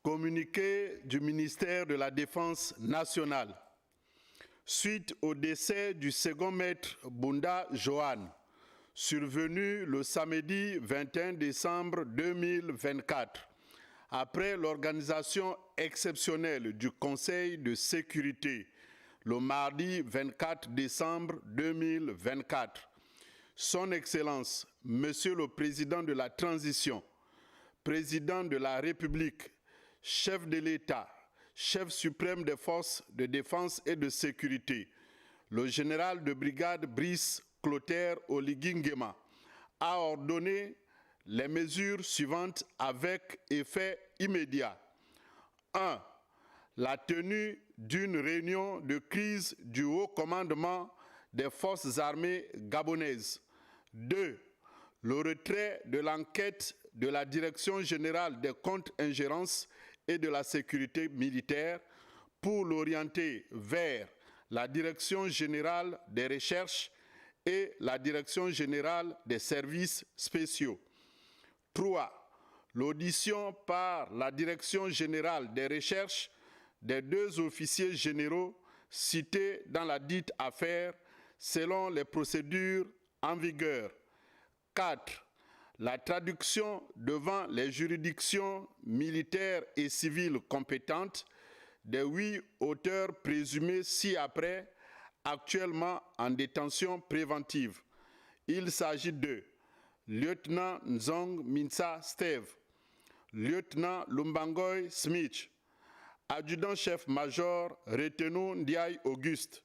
Communiqué du ministère de la Défense nationale. Suite au décès du second maître Bunda Johan, survenu le samedi 21 décembre 2024, après l'organisation exceptionnelle du Conseil de sécurité le mardi 24 décembre 2024, Son Excellence, Monsieur le Président de la Transition, Président de la République, chef de l'État, chef suprême des forces de défense et de sécurité, le général de brigade Brice Clotaire Oligui Nguema, a ordonné les mesures suivantes avec effet immédiat. 1. La tenue d'une réunion de crise du haut commandement des forces armées gabonaises. 2. Le retrait de l'enquête de la Direction générale des contre-ingérences et de la sécurité militaire pour l'orienter vers la Direction générale des recherches et la Direction générale des services spéciaux. 3. L'audition par la Direction générale des recherches des 2 officiers généraux cités dans la dite affaire selon les procédures en vigueur. 4. La traduction devant les juridictions militaires et civiles compétentes des 8 auteurs présumés ci-après, actuellement en détention préventive. Il s'agit de Lieutenant Nzong Minsa Steve, Lieutenant Lumbangoy Smith, Adjudant-chef-major Retenou Ndiaye Auguste,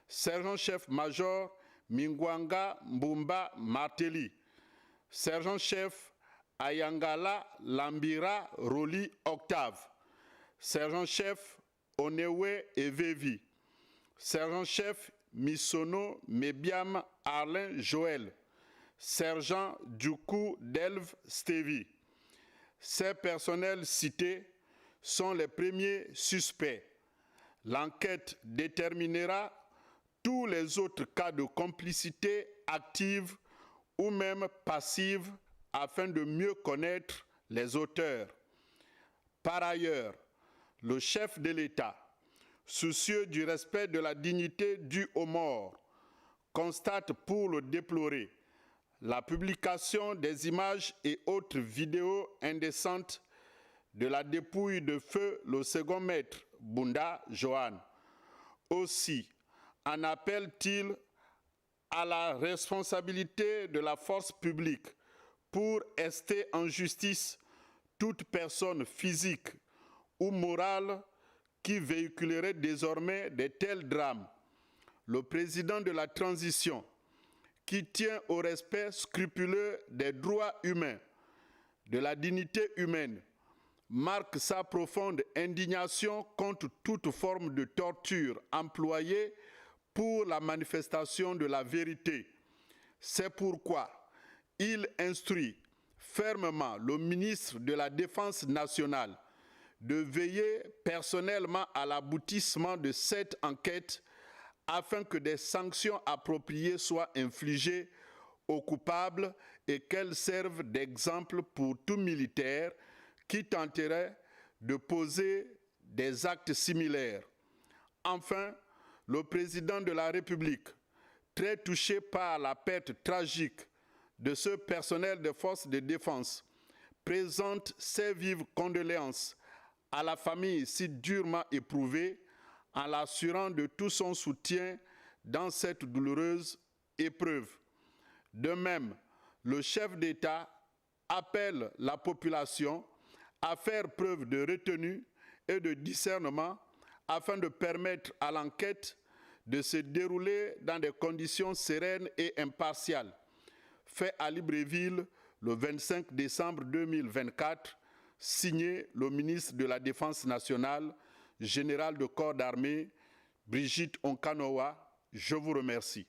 Sergent-chef-major Mingwanga Mbumba Martelly, Sergent-chef Ayangala Lambira Roli Octave, Sergent-chef Onewe Evevi, Sergent-chef Misono Mebiam Arlin Joël, Sergent Djoukou Delve Stevie. Ces personnels cités sont les premiers suspects. L'enquête déterminera tous les autres cas de complicité active ou même passive afin de mieux connaître les auteurs. Par ailleurs, le chef de l'État, soucieux du respect de la dignité due aux morts, constate pour le déplorer la publication des images et autres vidéos indécentes de la dépouille de feu le second maître Bunda Johan. Aussi, en appelle-t-il à la responsabilité de la force publique pour ester en justice toute personne physique ou morale qui véhiculerait désormais de tels drames. Le président de la transition, qui tient au respect scrupuleux des droits humains, de la dignité humaine, marque sa profonde indignation contre toute forme de torture employée pour la manifestation de la vérité. C'est pourquoi il instruit fermement le ministre de la Défense nationale de veiller personnellement à l'aboutissement de cette enquête afin que des sanctions appropriées soient infligées aux coupables et qu'elles servent d'exemple pour tout militaire qui tenterait de poser des actes similaires. Enfin, le président de la République, très touché par la perte tragique de ce personnel des forces de défense, présente ses vives condoléances à la famille si durement éprouvée en l'assurant de tout son soutien dans cette douloureuse épreuve. De même, le chef d'État appelle la population à faire preuve de retenue et de discernement afin de permettre à l'enquête de se dérouler dans des conditions sereines et impartiales. Fait à Libreville le 25 décembre 2024, signé le ministre de la Défense nationale, général de corps d'armée, Brigitte Onkanoa. Je vous remercie.